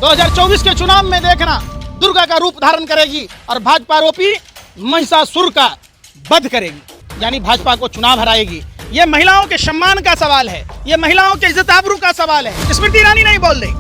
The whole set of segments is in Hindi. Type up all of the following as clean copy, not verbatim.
2024 के चुनाव में देखना दुर्गा का रूप धारण करेगी और भाजपा आरोपी महिषासुर का वध करेगी, यानी भाजपा को चुनाव हराएगी। ये महिलाओं के सम्मान का सवाल है, ये महिलाओं के इज्जत आबरू का सवाल है। स्मृति ईरानी नहीं बोल रही,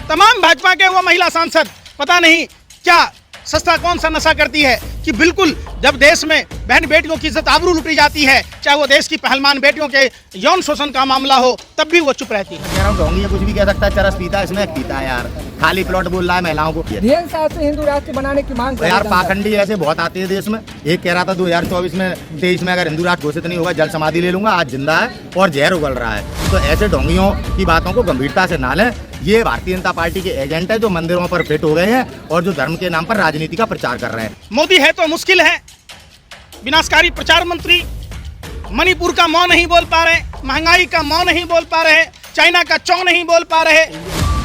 तमाम भाजपा के वो महिला सांसद पता नहीं क्या सस्ता कौन सा नशा करती है कि बिल्कुल जब देश में बहन बेटियों की इज्जत आबरू लुटी जाती है, चाहे वो देश की पहलवान बेटियों के यौन शोषण का मामला हो, तब भी वो चुप रहती है। कह रहा हूँ ढोंगी है, कुछ भी कह सकता है, चरस पीता है, इसमें पीता है यार, खाली प्लॉट बोल रहा है महिलाओं को। DN साहब से हिंदू राष्ट्र बनाने की मांग तो यार पाखंडी ऐसे बहुत आते हैं देश में। एक कह रहा था 2024 में 23 में अगर हिंदू राष्ट्र घोषित नहीं होगा जल समाधि ले लूंगा, आज जिंदा है और जहर उगल रहा है। तो ऐसे ढोंगियों की बातों को गंभीरता से ना लें। ये भारतीय जनता पार्टी के एजेंट है जो मंदिरों पर फिट हो गए हैं और जो धर्म के नाम पर राजनीति का प्रचार कर रहे हैं। मोदी है तो मुश्किल है, विनाशकारी प्रचार मंत्री मणिपुर का मौ नहीं बोल पा रहे, महंगाई का मौ नहीं बोल पा रहे, चाइना का चौ नहीं बोल पा रहे।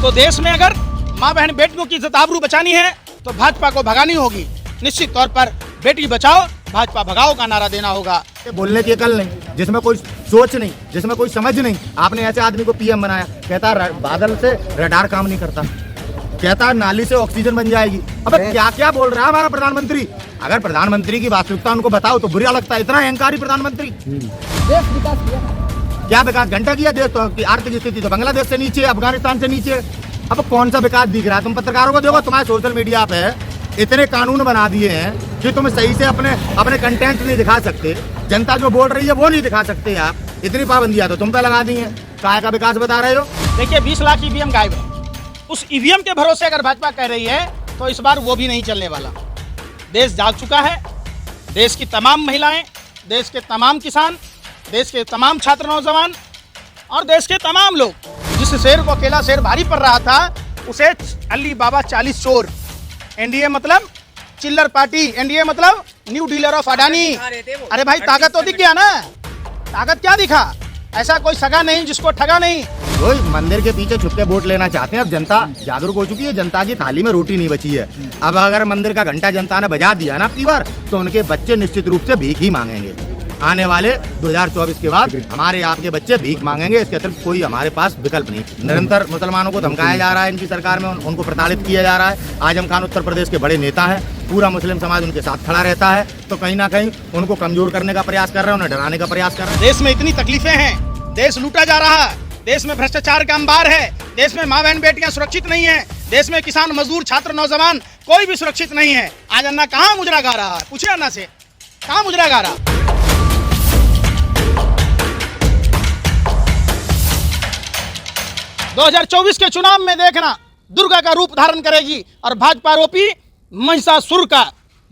तो देश में अगर माँ बहन बेटियों की इज्जत आबरू बचानी है तो भाजपा को भगानी होगी। निश्चित तौर पर बेटी बचाओ भाजपा भगाओ का नारा देना होगा। बोलने की अकल नहीं, जिसमें कोई सोच नहीं, जिसमें कोई समझ नहीं। आपने ऐसे आदमी को PM बनाया, कहता बादल से रडार काम नहीं करता, कहता नाली से ऑक्सीजन बन जाएगी। अब क्या क्या बोल रहा है हमारा प्रधानमंत्री। अगर प्रधानमंत्री की वास्तविकता उनको बताओ तो बुरा लगता है। इतना अहंकारी प्रधानमंत्री। देश विकास किया, क्या विकास घंटा किया? देश तो की आर्थिक स्थिति तो बांग्लादेश से नीचे, अफगानिस्तान से नीचे। अब कौन सा विकास दिख रहा है? तुम पत्रकारों को देखो, तुम्हारे सोशल मीडिया पे इतने कानून बना दिए हैं कि तुम सही से अपने कंटेंट नहीं दिखा सकते। जनता जो बोल रही है वो नहीं दिखा सकते आप। इतनी पाबंदियां तो तुम पे लगा दी हैं। काय का विकास बता रहे हो? देखिए 20 लाख EVM गायब है। उस EVM के भरोसे अगर भाजपा कह रही है तो इस बार वो भी नहीं चलने वाला। देश जाग चुका है। देश की तमाम महिलाएं, देश के तमाम किसान, देश के तमाम छात्र नौजवान और देश के तमाम लोग, जिस शेर को अकेला शेर भारी पड़ रहा था उसे अली बाबा 40 चोर। NDA मतलब चिल्लर पार्टी, NDA मतलब न्यू डीलर ऑफ अडानी। अरे भाई ताकत तो दिख गया ना, ताकत क्या दिखा? ऐसा कोई सगा नहीं जिसको ठगा नहीं। कोई मंदिर के पीछे छुप के वोट लेना चाहते हैं। अब जनता जागरूक हो चुकी है, जनता की थाली में रोटी नहीं बची है। अब अगर मंदिर का घंटा जनता ने बजा दिया ना अपनी बार, तो उनके बच्चे निश्चित रूप से भीख ही मांगेंगे। आने वाले 2024 के बाद हमारे आपके बच्चे भीख मांगेंगे। इसके अतिरिक्त कोई हमारे पास विकल्प नहीं। निरंतर मुसलमानों को धमकाया जा रहा है, इनकी सरकार में उनको प्रताड़ित किया जा रहा है। आजम खान उत्तर प्रदेश के बड़े नेता हैं, पूरा मुस्लिम समाज उनके साथ खड़ा रहता है। तो कहीं ना कहीं उनको कमजोर करने का प्रयास कर रहे हैं, उन्हें डराने का प्रयास कर रहे हैं। देश में इतनी तकलीफें हैं, देश लूटा जा रहा है, देश में भ्रष्टाचार का अंबार है, देश में माँ बहन बेटियां सुरक्षित नहीं है, देश में किसान मजदूर छात्र नौजवान कोई भी सुरक्षित नहीं है। आज अन्ना कहाँ मुजरा गा रहा है? पूछे अन्ना से, कहाँ मुजरा गा रहा? 2024 के चुनाव में देखना दुर्गा का रूप धारण करेगी और भाजपा आरोपी महिषासुर का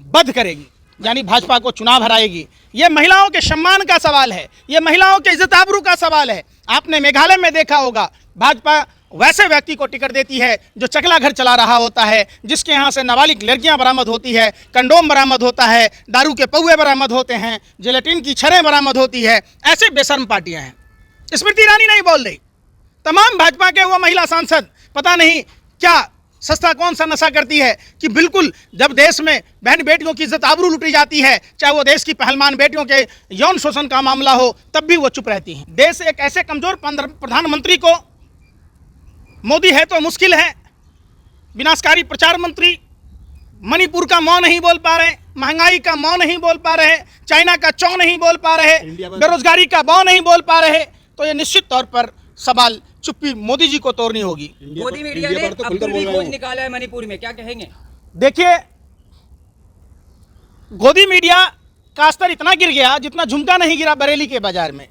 वध करेगी, यानी भाजपा को चुनाव हराएगी। ये महिलाओं के सम्मान का सवाल है, ये महिलाओं के इज्जत आबरू का सवाल है। आपने मेघालय में देखा होगा, भाजपा वैसे व्यक्ति को टिकट देती है जो चकला घर चला रहा होता है, जिसके यहाँ से नाबालिग लड़कियां बरामद होती है, कंडोम बरामद होता है, दारू के पौवे बरामद होते हैं, जिलेटिन की छड़ें बरामद होती है। ऐसे बेशर्म पार्टियां हैं। स्मृति ईरानी नहीं बोल रही, तमाम भाजपा के वो महिला सांसद पता नहीं क्या सस्ता कौन सा नशा करती है कि बिल्कुल जब देश में बहन बेटियों की इज्जत आबरू लुटी जाती है, चाहे वो देश की पहलवान बेटियों के यौन शोषण का मामला हो, तब भी वो चुप रहती हैं। देश एक ऐसे कमजोर प्रधानमंत्री को मोदी है तो मुश्किल है। विनाशकारी प्रचार मंत्री मणिपुर का मौ नहीं बोल पा रहे, महंगाई का मौ नहीं बोल पा रहे, चाइना का चौ नहीं बोल पा रहे, बेरोजगारी का बौ नहीं बोल पा रहे। तो ये निश्चित तौर पर सवाल चुप्पी मोदी जी को तोड़नी होगी। मोदी मीडिया ने अब्दुल भी खोज निकाला है मणिपुर में, क्या कहेंगे? देखिए गोदी मीडिया का स्तर इतना गिर गया जितना झुमका नहीं गिरा बरेली के बाजार में,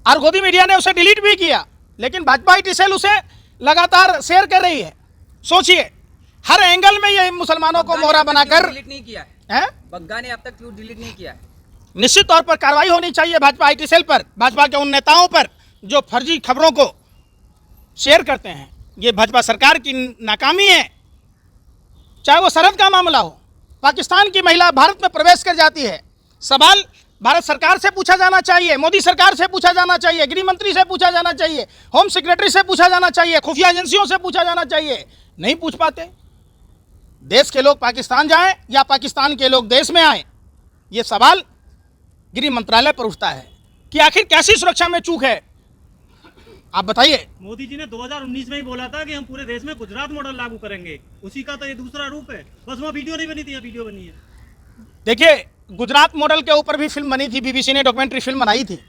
और गोदी मीडिया ने उसे डिलीट भी किया, लेकिन भाजपा IT सेल उसे लगातार शेयर कर रही है। सोचिए हर एंगल में ये मुसलमानों को मोहरा बनाकर डिलीट नहीं किया है। बग्गा ने अब तक क्यों डिलीट नहीं किया? निश्चित तौर पर कार्रवाई होनी चाहिए भाजपा IT सेल पर, भाजपा के उन नेताओं पर जो फर्जी खबरों को शेयर करते हैं। ये भाजपा सरकार की नाकामी है। चाहे वो सरहद का मामला हो, पाकिस्तान की महिला भारत में प्रवेश कर जाती है, सवाल भारत सरकार से पूछा जाना चाहिए, मोदी सरकार से पूछा जाना चाहिए, गृह मंत्री से पूछा जाना चाहिए, होम सेक्रेटरी से पूछा जाना चाहिए, खुफिया एजेंसियों से पूछा जाना चाहिए। नहीं पूछ पाते। देश के लोग पाकिस्तान जाएं या पाकिस्तान के लोग देश में आए, ये सवाल गृह मंत्रालय पर उठता है कि आखिर कैसी सुरक्षा में चूक है। आप बताइए। मोदी जी ने 2019 में ही बोला था कि हम पूरे देश में गुजरात मॉडल लागू करेंगे, उसी का तो ये दूसरा रूप है। बस वो वीडियो नहीं बनी थी, यहाँ वीडियो बनी है। देखिए, गुजरात मॉडल के ऊपर भी फिल्म बनी थी, बीबीसी ने डॉक्यूमेंट्री फिल्म बनाई थी,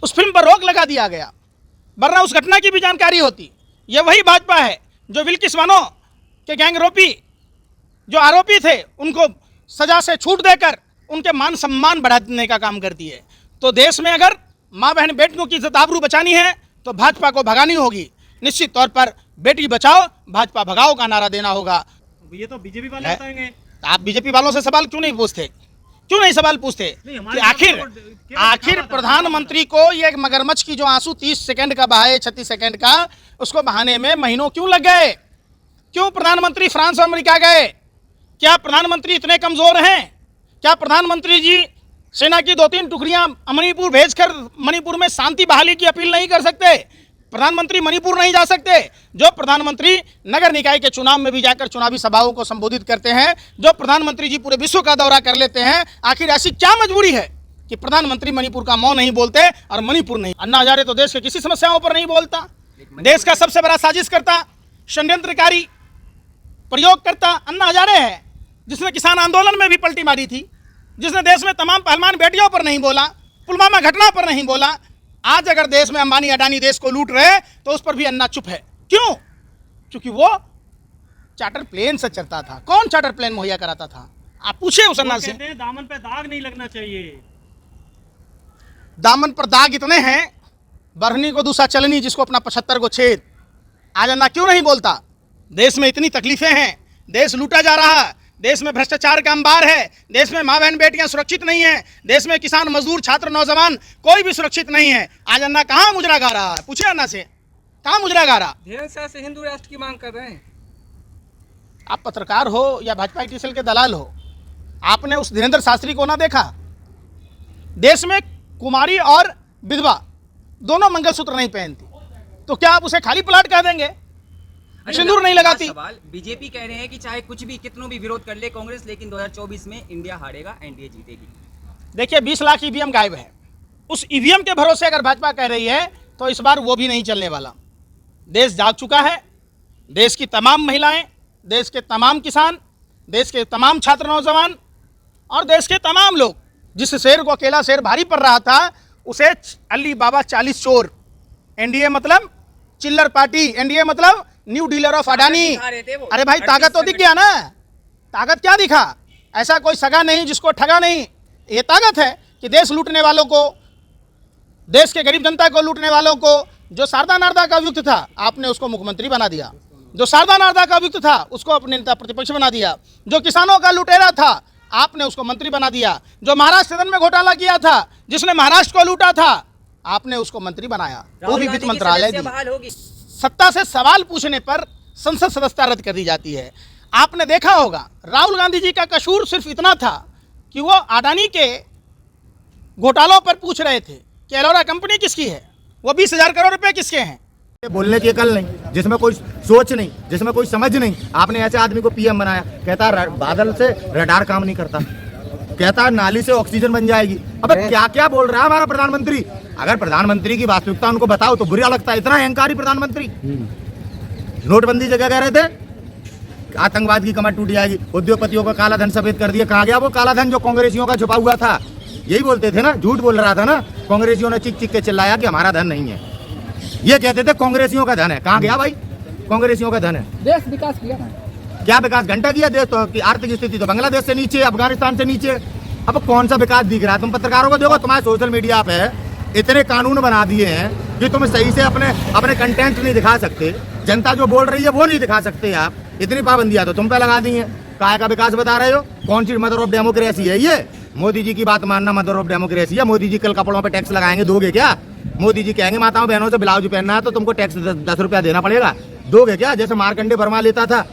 उस फिल्म पर रोक लगा दिया गया, वरना उस घटना की भी जानकारी होती। ये वही भाजपा है जो विल्किस्वानो के गैंगरोपी जो आरोपी थे उनको सजा से छूट देकर उनके मान सम्मान बढ़ाने का काम करती है। तो देश में अगर माँ बहन बेटियों की इज्जत आबरू बचानी है तो भाजपा को भगानी होगी। निश्चित तौर पर बेटी बचाओ भाजपा भगाओ का नारा देना होगा। ये तो बीजेपी वाले बताएंगे। आप बीजेपी वालों से सवाल क्यों नहीं पूछते, क्यों नहीं सवाल पूछते कि आखिर प्रधानमंत्री को ये मगरमच्छ की जो आंसू 30 सेकंड का बहाए 36 सेकंड का, उसको बहाने में महीनों क्यों लग गए? क्यों प्रधानमंत्री फ्रांस और अमेरिका गए? क्या प्रधानमंत्री इतने कमजोर हैं? क्या प्रधानमंत्री जी सेना की 2-3 टुकड़ियां मणिपुर भेजकर मणिपुर में शांति बहाली की अपील नहीं कर सकते? प्रधानमंत्री मणिपुर नहीं जा सकते? जो प्रधानमंत्री नगर निकाय के चुनाव में भी जाकर चुनावी सभाओं को संबोधित करते हैं, जो प्रधानमंत्री जी पूरे विश्व का दौरा कर लेते हैं, आखिर ऐसी क्या मजबूरी है कि प्रधानमंत्री मणिपुर का मौन नहीं बोलते और मणिपुर नहीं? अन्ना हजारे तो देश के किसी समस्याओं पर नहीं बोलता। देश का सबसे बड़ा साजिशकर्ता, षड्यंत्रकारी, प्रयोगकर्ता अन्ना हजारे है, जिसने किसान आंदोलन में भी पलटी मारी थी, जिसने देश में तमाम पहलवान बेटियों पर नहीं बोला, पुलवामा घटना पर नहीं बोला। आज अगर देश में अंबानी अडानी देश को लूट रहे तो उस पर भी अन्ना चुप है। क्यों? क्योंकि वो चार्टर प्लेन से चलता था। कौन चार्टर प्लेन मुहैया कराता था? आप पूछे उस अन्ना से। दामन पे दाग नहीं लगना चाहिए। दामन पर दाग इतने हैं, बरहनी को दूसरा चलनी, जिसको अपना 75 को छेद। आज अन्ना क्यों नहीं बोलता? देश में इतनी तकलीफें हैं, देश लूटा जा रहा है, देश में भ्रष्टाचार का अंबार है, देश में माँ बहन बेटियां सुरक्षित नहीं है, देश में किसान मजदूर छात्र नौजवान कोई भी सुरक्षित नहीं है। आज अन्ना कहाँ मुजरा गा रहा है? पूछे अन्ना से, कहाँ मुजरा गा रहा? धीरेन्द्र शाह से हिंदू राष्ट्र की मांग कर रहे हैं। आप पत्रकार हो या भाजपा टीएसएल के दलाल हो, आपने उस धीरेन्द्र शास्त्री को ना देखा? देश में कुमारी और विधवा दोनों मंगलसूत्र नहीं पहनती, तो क्या आप उसे खाली प्लाट कह देंगे? सिंदूर नहीं लगाती। सवाल, बीजेपी कह रहे हैं कि चाहे कुछ भी कितनों भी विरोध कर ले कांग्रेस, लेकिन 2024 में इंडिया हारेगा, एनडीए जीतेगी। देखिए, 20 लाख ईवीएम गायब है। उस ईवीएम के भरोसे अगर भाजपा कह रही है तो इस बार वो भी नहीं चलने वाला। देश जाग चुका है। देश की तमाम महिलाएं, देश के तमाम किसान, देश के तमाम छात्र नौजवान और देश के तमाम लोग, जिस शेर को अकेला शेर भारी पड़ रहा था, उसे अली बाबा 40 चोर। एनडीए मतलब चिल्लर पार्टी, एनडीए मतलब न्यू डीलर ऑफ अडानी। अरे भाई, ताकत तो दिख गया ना? ताकत क्या दिखा? ऐसा कोई सगा नहीं जिसको ठगा नहीं। ये ताकत है कि देश लूटने वालों को, देश के गरीब जनता को लूटने वालों को, जो शारदा नारदा का अभियुक्त था आपने उसको मुख्यमंत्री बना दिया, जो शारदा नारदा का अभियुक्त था उसको अपने नेता प्रतिपक्ष बना दिया, जो किसानों का लुटेरा था आपने उसको मंत्री बना दिया, जो महाराष्ट्र सदन में घोटाला किया था, जिसने महाराष्ट्र को लूटा था, आपने उसको मंत्री बनाया, वो भी वित्त मंत्रालय दी। सत्ता से सवाल पूछने पर संसद सदस्यता रद्द कर दी जाती है। आपने देखा होगा राहुल गांधी जी का कसूर सिर्फ इतना था कि वो अडानी के घोटालों पर पूछ रहे थे कि एलोरा कंपनी किसकी है, वो 20,000 करोड़ रुपए किसके हैं। बोलने की अकल नहीं, जिसमें कोई सोच नहीं, जिसमें कोई समझ नहीं। आपने ऐसे आदमी को पीएम बनाया, कहता बादल से रडार काम नहीं करता, कहता नाली से ऑक्सीजन बन जाएगी। अब क्या क्या बोल रहा है हमारा प्रधानमंत्री? अगर प्रधानमंत्री की वास्तविकता उनको बताओ तो बुरा लगता है। इतना अहंकारी प्रधानमंत्री। नोटबंदी जगह कह रहे थे आतंकवाद की कमर टूट जाएगी, उद्योगपतियों का काला धन सफेद कर दिया। कहाँ गया वो काला धन जो कांग्रेसियों का छुपा हुआ था? यही बोलते थे ना, झूठ बोल रहा था ना। कांग्रेसियों ने चिक चिक के चिल्लाया कि हमारा धन नहीं है, ये कहते थे कांग्रेसियों का धन है। कहाँ गया भाई? कांग्रेसियों का धन है। देश विकास किया ना? क्या विकास? घंटा किया। देश तो की आर्थिक स्थिति तो बांग्लादेश से नीचे, अफगानिस्तान से नीचे। अब कौन सा विकास दिख रहा है? तुम पत्रकारों को देखो, तुम्हारे सोशल मीडिया पे इतने कानून बना दिए हैं कि तुम सही से अपने कंटेंट नहीं दिखा सकते। जनता जो बोल रही है वो नहीं दिखा सकते आप। इतनी पाबंदियां तो तुम पे लगा दी हैं। काय का विकास बता रहे हो? कौन सी मदर ऑफ डेमोक्रेसी है ये? मोदी जी की बात मानना मदर ऑफ डेमोक्रेसी है? मोदी जी कल कपड़ों पे टैक्स लगाएंगे, दोगे क्या? मोदी जी कहेंगे माताओं बहनों से ब्लाउज पहनना है तो तुमको टैक्स 10 रुपया देना पड़ेगा, दोगे क्या? जैसे मार्कंडे वर्मा लेता था।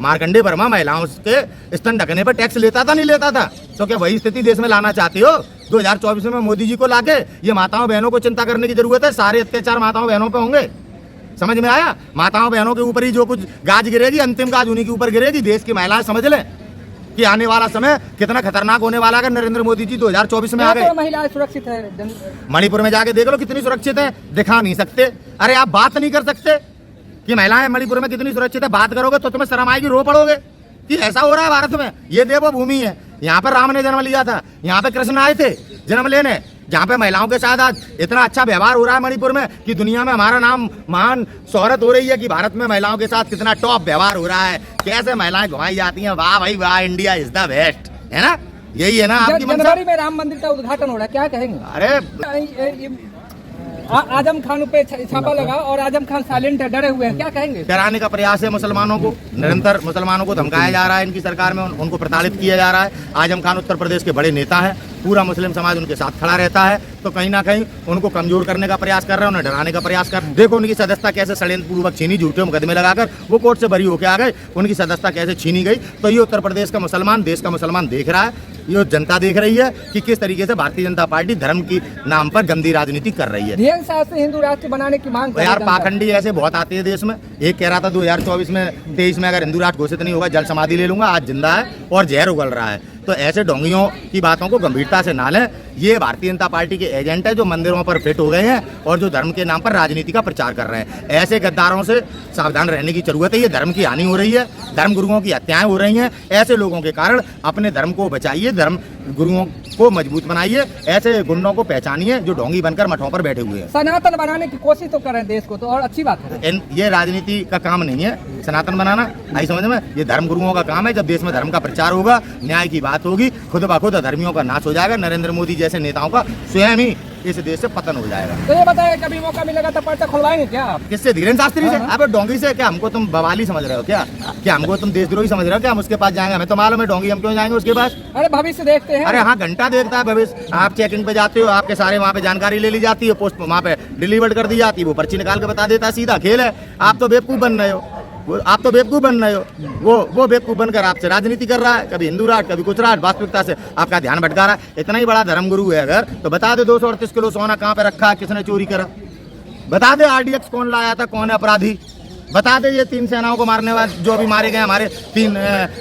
मार्कंडे वर्मा महिलाओं के स्तन ढकने पर टैक्स लेता था, नहीं लेता था? तो क्या वही स्थिति देश में लाना चाहते हो 2024 में मोदी जी को लाके? ये माताओं बहनों को चिंता करने की जरूरत है। सारे अत्याचार माताओं बहनों पे होंगे। समझ में आया? माताओं बहनों के ऊपर ही जो कुछ गाज गिरेगी, अंतिम गाज उन्हीं के ऊपर गिरेगी। देश की महिलाएं समझ लें, कि आने वाला समय कितना खतरनाक होने वाला है अगर नरेंद्र मोदी जी 2024 में आ गए। महिलाएं सुरक्षित है मणिपुर में जाके देख लो कितनी सुरक्षित है, दिखा नहीं सकते। अरे आप बात नहीं कर सकते कि महिलाएं मणिपुर में कितनी सुरक्षित है, बात करोगे तो तुम्हें शर्म आएगी, रो पड़ोगे कि ऐसा हो रहा है भारत में। ये देवो भूमि है, यहाँ पर राम ने जन्म लिया था, यहाँ पे कृष्ण आए थे जन्म लेने, जहाँ पे महिलाओं के साथ आज इतना अच्छा व्यवहार हो रहा है मणिपुर में कि दुनिया में हमारा नाम महान शोहरत हो रही है कि भारत में महिलाओं के साथ कितना टॉप व्यवहार हो रहा है, कैसे महिलाएं घुमाई जाती हैं। वाह भाई वाह, इंडिया इज द बेस्ट, है ना, यही है ना आपकी मंशा। जनवरी में राम मंदिर का उद्घाटन हो रहा है, क्या कहेंगे? अरे आजम खान पे छापा लगा और आजम खान साइलेंट है, डरे हुए हैं, क्या कहेंगे? डराने का प्रयास है मुसलमानों को, निरंतर मुसलमानों को धमकाया जा रहा है इनकी सरकार में, उनको प्रताड़ित किया जा रहा है। आजम खान उत्तर प्रदेश के बड़े नेता हैं, पूरा मुस्लिम समाज उनके साथ खड़ा रहता है, तो कहीं ना कहीं उनको कमजोर करने का प्रयास कर रहे हैं, उन्हें डराने का प्रयास कर। देखो उनकी सदस्यता कैसे षड्यंत्र पूर्वक छीनी, झूठे मुकदमे लगाकर वो कोर्ट से बरी होकर आ गए, उनकी सदस्यता कैसे छीनी गई। तो ये उत्तर प्रदेश का मुसलमान, देश का मुसलमान देख रहा है, ये जनता देख रही है कि किस तरीके से भारतीय जनता पार्टी धर्म की नाम पर गंदी राजनीति कर रही है। धीरेन्द्र शास्त्री हिंदू राष्ट्र बनाने की मांग कर रहे यार हैं। पाखंडी ऐसे बहुत आते हैं देश में। एक कह रहा था 2024 में 23 में अगर हिंदू राष्ट्र घोषित नहीं होगा जल समाधि ले लूंगा, आज जिंदा है और जहर उगल रहा है। तो ऐसे ढोंगियों की बातों को गंभीरता से ना लें। ये भारतीय जनता पार्टी के एजेंट है जो मंदिरों पर फिट हो गए हैं और जो धर्म के नाम पर राजनीति का प्रचार कर रहे हैं। ऐसे गद्दारों से सावधान रहने की जरूरत है। ये धर्म की हानि हो रही है, धर्म गुरुओं की हत्याएं हो रही हैं। ऐसे लोगों के कारण अपने धर्म को बचाइए, धर्म गुरुओं को मजबूत बनाइए, ऐसे गुंडों को पहचानिए जो ढोंगी बनकर मठों पर बैठे हुए हैं। सनातन बनाने की कोशिश तो कर रहे हैं देश को, तो और अच्छी बात है। ये राजनीति का काम नहीं है सनातन बनाना, नहीं समझ में। ये धर्म गुरुओं का काम है। जब देश में धर्म का प्रचार होगा, न्याय की बात होगी, खुद ब खुद धर्मियों का नाश हो जाएगा। नरेंद्र मोदी जैसे नेताओं का स्वयं ही इस देश से पतन हो जाएगा। तो ये बताइए, कभी मौका मिलेगा तो पर्चा खुलवाएंगे क्या आप? किससे? धीरेन्द्र शास्त्री से? अब डोंगी से? क्या हमको तुम बवाली समझ रहे हो क्या? क्या हमको तुम देशद्रोही समझ रहे हो क्या? हम उसके पास जाएंगे? हमें तो मालूम है डोंगी, हम क्यों जाएंगे उसके पास? अरे भविष्य देखते हैं। अरे हाँ, घंटा देखता है भविष्य। आप चेकिंग पे जाते हो, आपके सारे वहाँ पे जानकारी ले ली जाती है, पोस्ट वहाँ पे डिलीवर्ड कर दी जाती है, वो पर्ची निकाल के बता देता है। सीधा खेल है। आप तो बेवकूफ बन रहे हो, आप तो बेवकूफ बन रहे हो। वो बेवकूफ बनकर आपसे राजनीति कर रहा है, कभी हिंदू राष्ट्र कभी कुछ राष्ट्र, वास्तविकता से आपका ध्यान भटका रहा है। इतना ही बड़ा धर्मगुरु है अगर, तो बता दे 238 किलो सोना कहाँ पे रखा है, किसने चोरी करा? बता दे RDX कौन लाया था, कौन है अपराधी? बता दे ये 3 सेनाओं को मारने वाले जो अभी मारे गए हमारे 3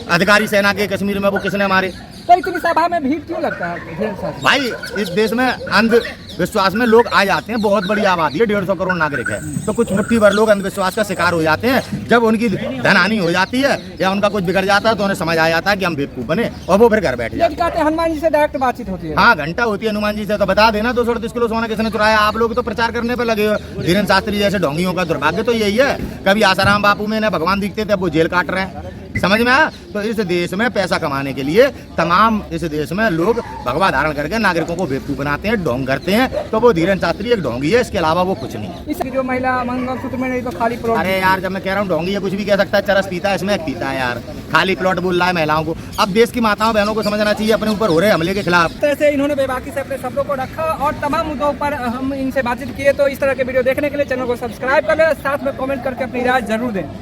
अधिकारी सेना के कश्मीर में, वो किसने मारे? तो इतनी सभा में भीड़ क्यों लगता है धीरेन्द्र शास्त्री? भाई इस देश में अंधविश्वास में लोग आ जाते हैं, बहुत बड़ी आबादी है, 150 करोड़ नागरिक है, तो कुछ मुट्ठी भर लोग अंधविश्वास का शिकार हो जाते हैं। जब उनकी धन हानि हो जाती है या उनका कुछ बिगड़ जाता है तो उन्हें समझ आ जाता है कि हम बेवकूफ बने और वो फिर घर बैठ जाते हैं। कहते हैं हनुमान जी से डायरेक्ट बातचीत होती है। हाँ, घंटा होती है हनुमान जी से। तो बता देना 238 किलो सोना किसने चुराया। आप लोग तो प्रचार करने पे लगे हो। धीरेन्द्र शास्त्री जैसे ढोंगियों का दुर्भाग्य तो यही है। कभी आसाराम बापू में भगवान दिखते थे, अब वो जेल काट रहे हैं। समझ में आया? तो इस देश में पैसा कमाने के लिए तमाम इस देश में लोग भगवा धारण करके नागरिकों को बेवकूफ बनाते हैं, ढोंग करते हैं। तो वो धीरेन्द्र शास्त्री एक ढोंगी है, इसके अलावा वो कुछ नहीं है। इस जो महिला मंगलसूत्र में नहीं तो खाली प्लॉट। अरे यार, जब मैं कह रहा हूँ ढोंगी है, कुछ भी कह सकता है, चरस पीता है, इसमें पीता है यार, खाली प्लॉट बोल रहा है महिलाओं को। अब देश की माताओं बहनों को समझना चाहिए अपने ऊपर हो रहे हमले के खिलाफ। तरह से इन्होंने बेबाकी से अपने शब्दों को रखा और तमाम मुद्दों पर हम इनसे बातचीत किए। तो इस तरह के वीडियो देखने के लिए चैनल को सब्सक्राइब कर लें, साथ में कमेंट करके अपनी राय जरूर दें।